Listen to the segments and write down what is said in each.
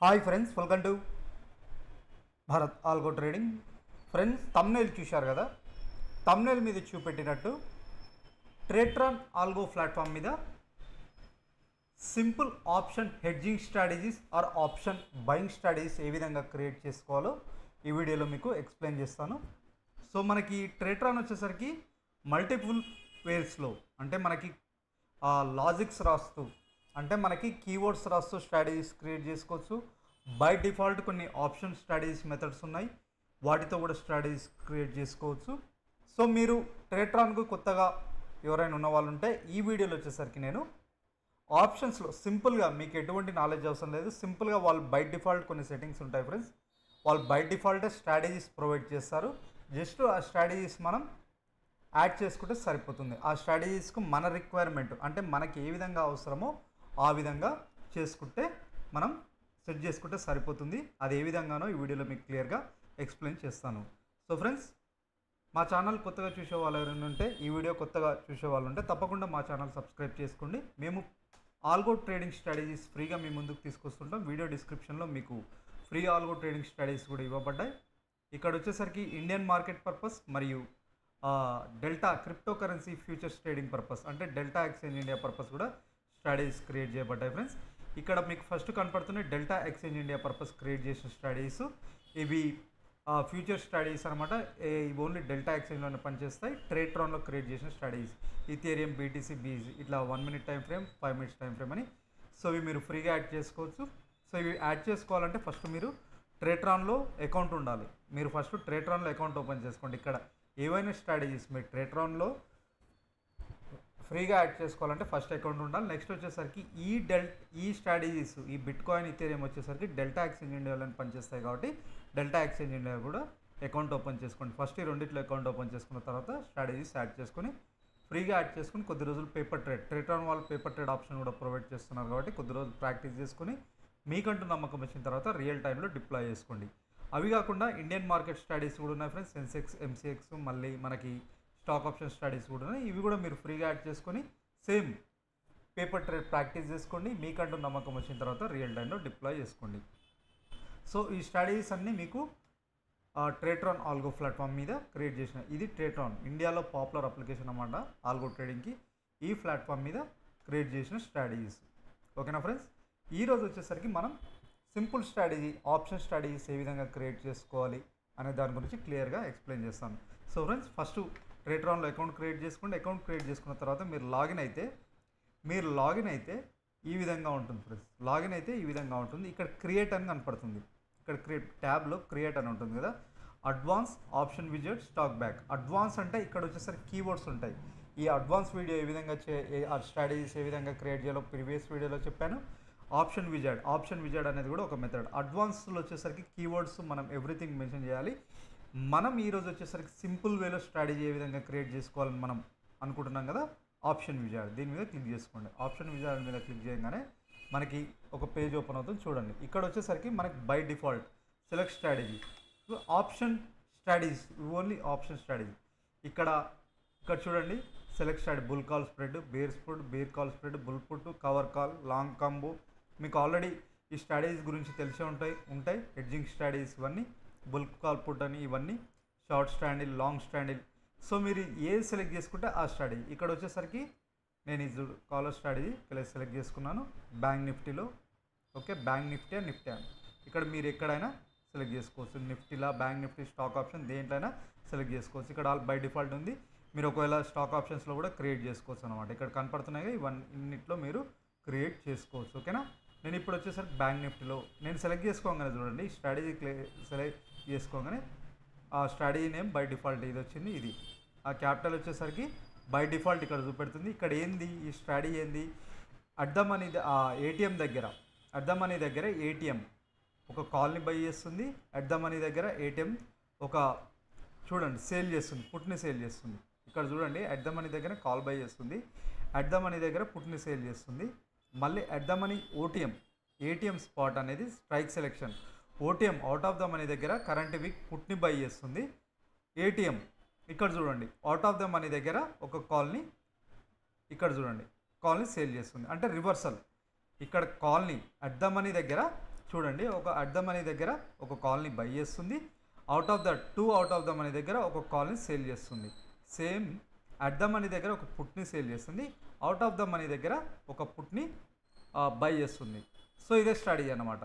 Hi friends, welcome to Bharat algo trading. Friends, thumbnail చూశారు కదా. Thumbnail మీద చూపెట్టినట్టు ట్రేట్రాన్ ఆల్గో ప్లాట్ఫామ్ మీద simple option hedging strategies or option buying strategies ఏ విధంగా క్రియేట్ చేసుకోవాలో ఈ వీడియోలో మీకు ఎక్స్ప్లెయిన్ చేస్తాను. సో మనకి ట్రేట్రాన్ వచ్చేసరికి మల్టిపుల్ వేస్లో అంటే మనకి లాజిక్స్ రాస్తూ అంటే మనకి కీవర్డ్స్ రాస్తూ స్ట్రాటజీస్ క్రియేట్ చేసుకోవచ్చు. బై డిఫాల్ట్ కొన్ని ఆప్షన్ స్ట్రాటజీస్ మెథడ్స్ ఉన్నాయి, వాటితో కూడా స్ట్రాటజీస్ క్రియేట్ చేసుకోవచ్చు. సో మీరు ట్రేట్రాన్కు కొత్తగా ఎవరైనా ఉన్న వాళ్ళు ఉంటే ఈ వీడియోలో వచ్చేసరికి నేను ఆప్షన్స్లో సింపుల్గా, మీకు ఎటువంటి నాలెడ్జ్ అవసరం లేదు, సింపుల్గా వాళ్ళు బై డిఫాల్ట్ కొన్ని సెట్టింగ్స్ ఉంటాయి ఫ్రెండ్స్. వాళ్ళు బై డిఫాల్టే స్ట్రాటజీస్ ప్రొవైడ్ చేస్తారు. జస్ట్ ఆ స్ట్రాటజీస్ మనం యాడ్ చేసుకుంటే సరిపోతుంది. ఆ స్ట్రాటజీస్కు మన రిక్వైర్మెంట్ అంటే మనకి ఏ విధంగా అవసరమో ఆ విధంగా చేసుకుంటే మనం సెట్ చేసుకుంటే సరిపోతుంది. అది ఏ విధంగానో ఈ వీడియోలో మీకు క్లియర్గా ఎక్స్ప్లెయిన్ చేస్తాను. సో ఫ్రెండ్స్, మా ఛానల్ కొత్తగా చూసే వాళ్ళు ఎవరైనా ఉంటే, ఈ వీడియో కొత్తగా చూసే వాళ్ళు ఉంటే తప్పకుండా మా ఛానల్ సబ్స్క్రైబ్ చేసుకోండి. మేము ఆల్గో ట్రేడింగ్ స్ట్రాటజీస్ ఫ్రీగా మీ ముందుకు తీసుకొస్తుంటాం. వీడియో డిస్క్రిప్షన్లో మీకు ఫ్రీ ఆల్గో ట్రేడింగ్ స్ట్రాటజీస్ కూడా ఇవ్వబడ్డాయి. ఇక్కడ వచ్చేసరికి ఇండియన్ మార్కెట్ పర్పస్ మరియు delta crypto currency futures trading purpose అంటే డెల్టా ఎక్స్చేంజ్ ఇండియా పర్పస్ కూడా స్ట్రాటజీస్ క్రియేట్ చేయబడ్డాయి ఫ్రెండ్స్. ఇక్కడ మీకు ఫస్ట్ కనపడుతున్నాయి delta exchange India purpose create చేసిన స్ట్రాటజీస్. ఇవి ఫ్యూచర్ స్ట్రాటజీస్ అనమాట. ఇవి ఓన్లీ డెల్టా ఎక్స్చేంజ్లోనే పనిచేస్తాయి. ట్రేట్రాన్లో క్రియేట్ చేసిన స్ట్రాటజీస్ ఈథేరియం, బీటీసీ, బీజీ ఇట్లా 1 minute time frame, 5 minutes time frame అని. సో ఇవి మీరు ఫ్రీగా యాడ్ చేసుకోవచ్చు. సో ఇవి యాడ్ చేసుకోవాలంటే ఫస్ట్ మీరు ట్రేట్రాన్లో అకౌంట్ ఉండాలి. మీరు ఫస్ట్ ట్రేట్రాన్లో అకౌంట్ ఓపెన్ చేసుకోండి. ఇక్కడ ఏవైనా స్ట్రాటజీస్ మీరు ట్రేట్రాన్లో ఫ్రీగా యాడ్ చేసుకోవాలంటే ఫస్ట్ అకౌంట్ ఉండాలి. నెక్స్ట్ వచ్చేసరికి ఈ స్ట్రాటజీస్, ఈ బిట్ కాయిన్, ఇథేరియం వచ్చేసరికి డెల్టా ఎక్స్చేంజ్ ఇండియాలో పనిచేస్తాయి కాబట్టి డెల్టా ఎక్స్చేంజ్ ఇండియా కూడా అకౌంట్ ఓపెన్ చేసుకోండి. ఫస్ట్ ఈ రెండిట్లో అకౌంట్ ఓపెన్ చేసుకున్న తర్వాత స్ట్రాటజీస్ యాడ్ చేసుకొని ఫ్రీగా యాడ్ చేసుకుని కొద్ది రోజులు పేపర్ ట్రేడ్, ట్రేట్రాన్ వాళ్ళు పేపర్ ట్రేడ్ ఆప్షన్ కూడా ప్రొవైడ్ చేస్తున్నారు కాబట్టి కొద్ది రోజులు ప్రాక్టీస్ చేసుకుని మీకంటూ నమ్మకం వచ్చిన తర్వాత రియల్ టైంలో డిప్లాయ్ చేసుకోండి. అవి కాకుండా ఇండియన్ మార్కెట్ స్ట్రాటజీస్ కూడా ఉన్నాయి ఫ్రెండ్స్. సెన్సెక్స్, ఎంసీఎక్స్, మళ్ళీ మనకి స్టాక్ ఆప్షన్ స్టడీస్ కూడా ఉన్నాయి. ఇవి కూడా మీరు ఫ్రీగా యాడ్ చేసుకొని సేమ్ పేపర్ ట్రేడ్ ప్రాక్టీస్ చేసుకోండి. మీకంటూ నమ్మకం వచ్చిన తర్వాత రియల్ టైంలో డిప్లాయ్ చేసుకోండి. సో ఈ స్ట్రాటజీస్ అన్నీ మీకు ట్రేట్రాన్ ఆల్గో ప్లాట్ఫామ్ మీద క్రియేట్ చేసిన, ఇది ట్రేట్రాన్ ఇండియాలో పాపులర్ అప్లికేషన్ అన్నమాట ఆల్గో ట్రేడింగ్కి. ఈ ప్లాట్ఫామ్ మీద క్రియేట్ చేసిన స్ట్రాటజీస్. ఓకేనా ఫ్రెండ్స్, ఈరోజు వచ్చేసరికి మనం సింపుల్ స్ట్రాటజీ, ఆప్షన్ స్ట్రాటజీస్ ఏ విధంగా క్రియేట్ చేసుకోవాలి అనే దాని గురించి క్లియర్గా ఎక్స్ప్లెయిన్ చేస్తాను. సో ఫ్రెండ్స్, ఫస్ట్ ట్రేట్రాన్లో అకౌంట్ క్రియేట్ చేసుకోండి. అకౌంట్ క్రియేట్ చేసుకున్న తర్వాత మీరు లాగిన్ అయితే ఈ విధంగా ఉంటుంది ఫ్రెండ్స్. లాగిన్ అయితే ఈ విధంగా ఉంటుంది. ఇక్కడ క్రియేట్ అని కనపడుతుంది. ఇక్కడ ట్యాబ్లో క్రియేట్ అని ఉంటుంది కదా. అడ్వాన్స్, ఆప్షన్ విజెట్, స్టాక్ బ్యాక్. అడ్వాన్స్ అంటే ఇక్కడ వచ్చేసరికి కీవర్డ్స్ ఉంటాయి. ఈ అడ్వాన్స్ వీడియో ఏ విధంగా స్ట్రాటజీస్ ఏ విధంగా క్రియేట్ చేయాలో ప్రీవియస్ వీడియోలో చెప్పాను. ఆప్షన్ విజెట్ అనేది కూడా ఒక మెథడ్. అడ్వాన్స్లో వచ్చేసరికి కీవర్డ్స్ మనం ఎవ్రీథింగ్ మెన్షన్ చేయాలి. మనం ఈరోజు వచ్చేసరికి సింపుల్ వేలో స్ట్రాటజీ ఏ విధంగా క్రియేట్ చేసుకోవాలని మనం అనుకుంటున్నాం కదా. ఆప్షన్ విజార్డ్, దీని మీద క్లిక్ చేసుకోండి. ఆప్షన్ విజార్డ్ మీద క్లిక్ చేయగానే మనకి ఒక పేజ్ ఓపెన్ అవుతుంది. చూడండి, ఇక్కడ వచ్చేసరికి మనకి by default select strategy, option strategies, only option strategy. ఇక్కడ చూడండి, select strategy, bull call spread, bear spread, bear call spread, bull put, cover call, long combo. మీకు ఆల్రెడీ ఈ స్ట్రాటజీస్ గురించి తెలిసే ఉంటాయి. హెడ్జింగ్ స్ట్రాటజీస్ ఇవన్నీ, బుల్ కాల్ పుట్ అని ఇవన్నీ, short straddle, long straddle. So మీరు ఏది సెలెక్ట్ చేసుకుంటే ఆ స్ట్రాటజీ. ఇక్కడ వచ్చేసరికి నేను ఇది కాలర్ స్ట్రాటజీ సెలెక్ట్ చేసుకున్నాను బ్యాంక్ నిఫ్టీలో. Okay, bank Nifty and Nifty అని ఇక్కడ మీరు ఎక్కడైనా సెలెక్ట్ చేసుకోవచ్చు. నిఫ్టీలా, బ్యాంక్ నిఫ్టీ, స్టాక్ ఆప్షన్ దేంట్లైనా సెలెక్ట్ చేసుకోవచ్చు. ఇక్కడ ఆల్ బై డిఫాల్ట్ ఉంది. మీరు ఒకవేళ స్టాక్ ఆప్షన్స్లో కూడా క్రియేట్ చేసుకోవచ్చు అనమాట. ఇక్కడ కనపడుతున్నాయి ఇవన్నిట్లో మీరు క్రియేట్ చేసుకోవచ్చు. ఓకేనా, నేను ఇప్పుడు వచ్చేసరికి బ్యాంక్ నిఫ్టీలో నేను సెలెక్ట్ చేసుకోగానే చూడండి, స్ట్రాటజీ సెలెక్ట్ చేసుకోగానే ఆ స్ట్రాటజీ నేమ్ బై డిఫాల్ట్ ఇది వచ్చింది. ఇది ఆ క్యాపిటల్ వచ్చేసరికి బై డిఫాల్ట్ ఇక్కడ చూపెడుతుంది. ఇక్కడ ఏంది ఈ స్ట్రాటజీ ఏంది, అడ్డమని ఏటీఎం దగ్గర ఏటీఎం ఒక కాల్ని బై చేస్తుంది. అడ్డమని దగ్గర ఏటీఎం ఒక చూడండి సేల్ చేస్తుంది, పుట్ని సేల్ చేస్తుంది. ఇక్కడ చూడండి, అడ్డమని దగ్గర కాల్ బై చేస్తుంది, అడ్డమని దగ్గర పుట్ని సేల్ చేస్తుంది. మళ్ళీ అడ్డమని ఏటీఎం స్పాట్ అనేది strike selection, OTM out of the money దగ్గర కరెంట్ వీక్ పుట్ని బై చేస్తుంది. ఏటీఎం ఇక్కడ చూడండి, అవుట్ ఆఫ్ ద మనీ దగ్గర ఒక కాల్ని ఇక్కడ చూడండి కాల్ని సేల్ చేస్తుంది. అంటే రివర్సల్, ఇక్కడ కాల్ని అట్ ద మనీ దగ్గర చూడండి, ఒక అట్ ద మనీ దగ్గర ఒక కాల్ని బై చేస్తుంది, అవుట్ ఆఫ్ ద మనీ దగ్గర ఒక కాల్ని సేల్ చేస్తుంది. సేమ్ అట్ ద మనీ దగ్గర ఒక పుట్ని సేల్ చేస్తుంది, అవుట్ ఆఫ్ ద మనీ దగ్గర ఒక పుట్ని బై చేస్తుంది. సో ఇదే స్ట్రాటజీ అన్నమాట.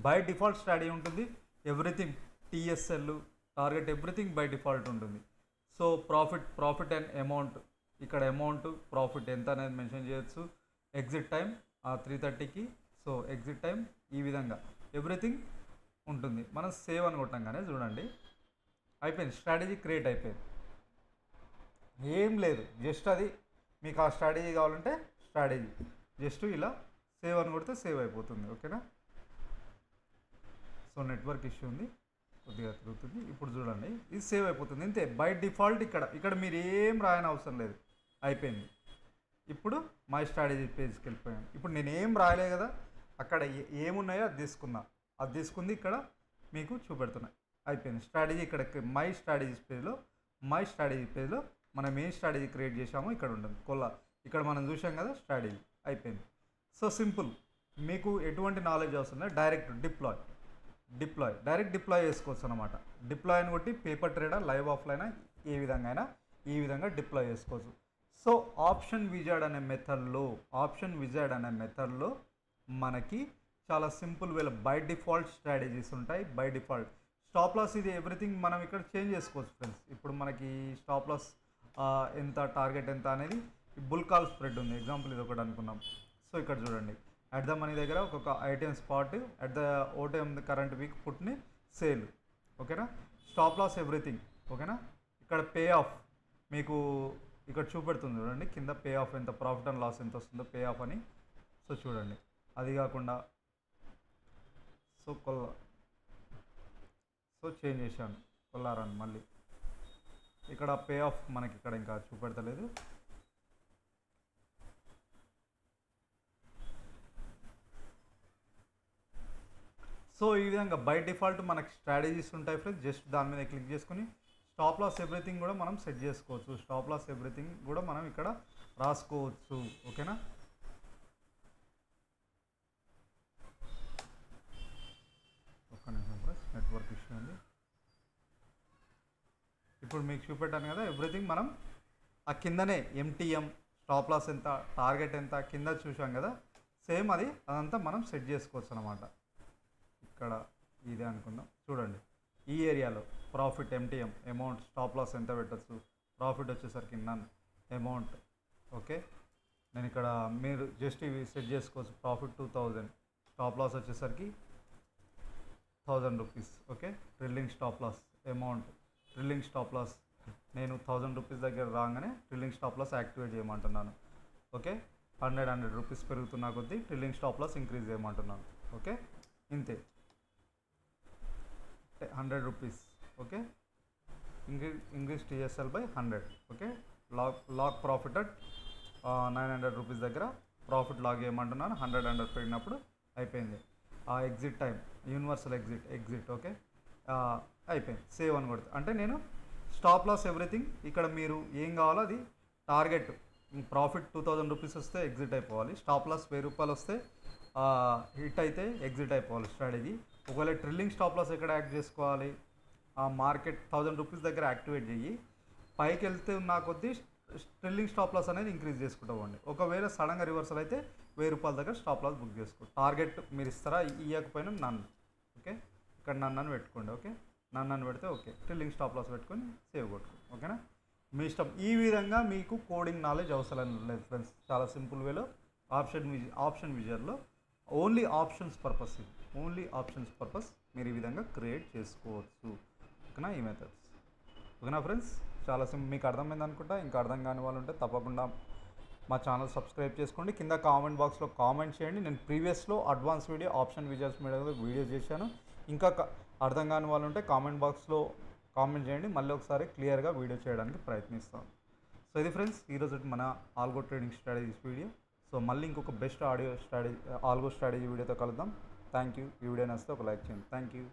బై డిఫాల్ట్ స్ట్రాటజీ ఉంటుంది. Everything TSL, target, everything by default ఉంటుంది. సో ప్రాఫిట్ అండ్ అమౌంట్, ఇక్కడ అమౌంట్ ప్రాఫిట్ ఎంత అనేది మెన్షన్ చేయొచ్చు. ఎగ్జిట్ టైం 3:30కి, సో ఎగ్జిట్ టైం ఈ విధంగా ఎవ్రీథింగ్ ఉంటుంది. మనం సేవ్ అని కొట్టంగానే చూడండి అయిపోయింది, స్ట్రాటజీ క్రియేట్ అయిపోయింది. ఏం లేదు, జస్ట్ అది మీకు ఆ స్ట్రాటజీ కావాలంటే స్ట్రాటజీ జస్ట్ ఇలా సేవ్ అని కొడితే సేవ్ అయిపోతుంది. ఓకేనా. సో నెట్వర్క్ ఇష్యూ ఉంది, కొద్దిగా తిరుగుతుంది. ఇప్పుడు చూడండి ఇది సేవ్ అయిపోతుంది, అంతే. బై డిఫాల్ట్ ఇక్కడ మీరు ఏం రాయని అవసరం లేదు, అయిపోయింది. ఇప్పుడు మై స్ట్రాటజీ పేజ్కి వెళ్ళిపోయాను. ఇప్పుడు నేను ఏం రాయలే కదా, అక్కడ ఏమున్నాయో అది తీసుకుంది ఇక్కడ మీకు చూపెడుతున్నాయి. అయిపోయింది స్ట్రాటజీ. ఇక్కడ మై స్ట్రాటజీ పేజ్లో మనం ఏం స్ట్రాటజీ క్రియేట్ చేసామో ఇక్కడ ఉంటుంది. ఇక్కడ మనం చూసాం కదా స్ట్రాటజీ అయిపోయింది. సో సింపుల్, మీకు ఎటువంటి నాలెడ్జ్ అవసరం లేదు, డైరెక్ట్ డైరెక్ట్ డిప్లాయ్ చేసుకోవచ్చు అనమాట. డిప్లాయ్ అని కొట్టి పేపర్ ట్రేడర్, లైవ్ ఆఫ్లైన్ ఏ విధంగా అయినా ఈ విధంగా డిప్లాయ్ చేసుకోవచ్చు. సో ఆప్షన్ విజార్డ్ అనే మెథడ్లో మనకి చాలా సింపుల్ వేలో బై డిఫాల్ట్ స్ట్రాటజీస్ ఉంటాయి. బై డిఫాల్ట్ స్టాప్ లాస్, ఇది ఎవ్రీథింగ్ మనం ఇక్కడ చేంజ్ చేసుకోవచ్చు ఫ్రెండ్స్. ఇప్పుడు మనకి స్టాప్ లాస్ ఎంత, టార్గెట్ ఎంత అనేది బుల్ కాల్ స్ప్రెడ్ ఉంది, ఎగ్జాంపుల్ ఇది ఒకటి అనుకున్నాం. సో ఇక్కడ చూడండి అట్ ద మనీ దగ్గర ఒక ATM spot, at the OTM current week పుట్ని సేల్. ఓకేనా. Stop loss everything. ఓకేనా. ఇక్కడ పే ఆఫ్ మీకు ఇక్కడ చూపెడుతుంది చూడండి, కింద పే ఆఫ్ ఎంత, ప్రాఫిట్ అండ్ లాస్ ఎంత వస్తుందో పే ఆఫ్ అని. సో చూడండి, అది కాకుండా సో చేంజ్ చేశాను కొల్లారని, మళ్ళీ ఇక్కడ పే ఆఫ్ మనకి ఇక్కడ ఇంకా చూపెడతలేదు. సో ఈ విధంగా బై డిఫాల్ట్ మనకి స్ట్రాటజీస్ ఉంటాయి ఫ్రెండ్స్. జస్ట్ దాని మీద క్లిక్ చేసుకుని స్టాప్ లాస్ ఎవ్రీథింగ్ కూడా మనం సెట్ చేసుకోవచ్చు. స్టాప్ లాస్ ఎవ్రీథింగ్ కూడా మనం ఇక్కడ రాసుకోవచ్చు. ఓకేనా. ఒక్క నిమిషం ఫ్రెండ్స్, నెట్వర్క్ ఇష్యూ ఉంది. ఇప్పుడు మీకు చూపెట్టాను కదా ఎవ్రీథింగ్ మనం ఆ కిందనే ఎంటీఎం, స్టాప్ లాస్ ఎంత, టార్గెట్ ఎంత కింద చూసాం కదా, సేమ్ అదంతా మనం సెట్ చేసుకోవచ్చు అనమాట. ఇక్కడ ఇదే అనుకుందాం చూడండి, ఈ ఏరియాలో profit, MTM, amount, stop loss ఎంత పెట్టచ్చు, ప్రాఫిట్ వచ్చేసరికి నన్, అమౌంట్. ఓకే, నేను ఇక్కడ మీరు జస్ట్ ఇవి సెట్ చేసుకోవచ్చు. ప్రాఫిట్ 2000, స్టాప్ లాస్ వచ్చేసరికి 1000 rupees. Okay, trailing stop loss, amount, trailing stop loss నేను 1000 రూపీస్ దగ్గర రాగానే ట్రిల్లింగ్ స్టాప్ లాస్ యాక్టివేట్ చేయమంటున్నాను. ఓకే, 100 రూపీస్ పెరుగుతున్నా కొద్దీ ట్రిల్లింగ్ స్టాప్ లాస్ ఇంక్రీజ్ చేయమంటున్నాను. ఓకే, ఇంతే 100 rupees. Okay, increase TSL by 100. Okay, lock profit at 900 rupees దగ్గర profit lock చేయమంటున్నాను. 100 పెరిగినప్పుడు అయిపోయింది. Exit time, universal exit. Okay, అయిపోయింది. సేవ్ అని కొడుతుంది. అంటే నేను స్టాప్ లాస్ ఎవ్రీథింగ్ ఇక్కడ మీరు ఏం కావాలో అది టార్గెట్, ప్రాఫిట్ 2000 రూపీస్ వస్తే ఎగ్జిట్ అయిపోవాలి. స్టాప్ లాస్ 1000 రూపాయలు వస్తే హిట్ అయితే ఎగ్జిట్ అయిపోవాలి స్ట్రాటజీ. ఒకవేళ ట్రిల్లింగ్ స్టాప్ లాస్ ఎక్కడ యాక్ట్ చేసుకోవాలి, మార్కెట్ 1000 రూపీస్ దగ్గర యాక్టివేట్ చేయి, పైకి వెళ్తే ఉన్న కొద్దీ ట్రిల్లింగ్ స్టాప్ లాస్ అనేది ఇంక్రీజ్ చేసుకుంటూ పోండి. ఒకవేళ సడన్గా రివర్సల్ అయితే 1000 రూపాయల దగ్గర స్టాప్ లాస్ బుక్ చేసుకో. టార్గెట్ మీరు ఇస్తారా, ఇవ్వకపోయినా నన్ను. ఓకే, ఇక్కడ నన్ను పెట్టుకోండి. ఓకే, నన్ను పెడితే ఓకే, ట్రిల్లింగ్ స్టాప్ లాస్ పెట్టుకొని సేవ్ కొట్టుకోండి. ఓకేనా, మీ ఇష్టం. ఈ విధంగా మీకు కోడింగ్ నాలెడ్జ్ అవసరం లేదు ఫ్రెండ్స్. చాలా సింపుల్ వేలో ఆప్షన్ విజర్లో ఓన్లీ ఆప్షన్స్ పర్పస్ మీరు ఈ విధంగా క్రియేట్ చేసుకోవచ్చు. ఓకేనా, ఈ మెథడ్స్. ఓకేనా ఫ్రెండ్స్, చాలా మీకు అర్థమైంది అనుకుంటా. ఇంకా అర్థం కాని వాళ్ళు ఉంటే తప్పకుండా మా ఛానల్ సబ్స్క్రైబ్ చేసుకోండి. కింద కామెంట్ బాక్స్లో కామెంట్ చేయండి. నేను ప్రీవియస్లో అడ్వాన్స్ వీడియో ఆప్షన్ విజర్స్ మీద వీడియో చేశాను. ఇంకా అర్థం కాని వాళ్ళు ఉంటే కామెంట్ బాక్స్లో కామెంట్ చేయండి, మళ్ళీ ఒకసారి క్లియర్గా వీడియో చేయడానికి ప్రయత్నిస్తాను. సో ఇది ఫ్రెండ్స్ ఈరోజు మన algo trading strategies video. So మళ్ళీ ఇంకొక బెస్ట్ ఆల్గో స్ట్రాటజీ వీడియోతో కలుద్దాం. Thank you. ఈ వీడియో నచ్చితే ఒక లైక్ చేయండి. Thank you.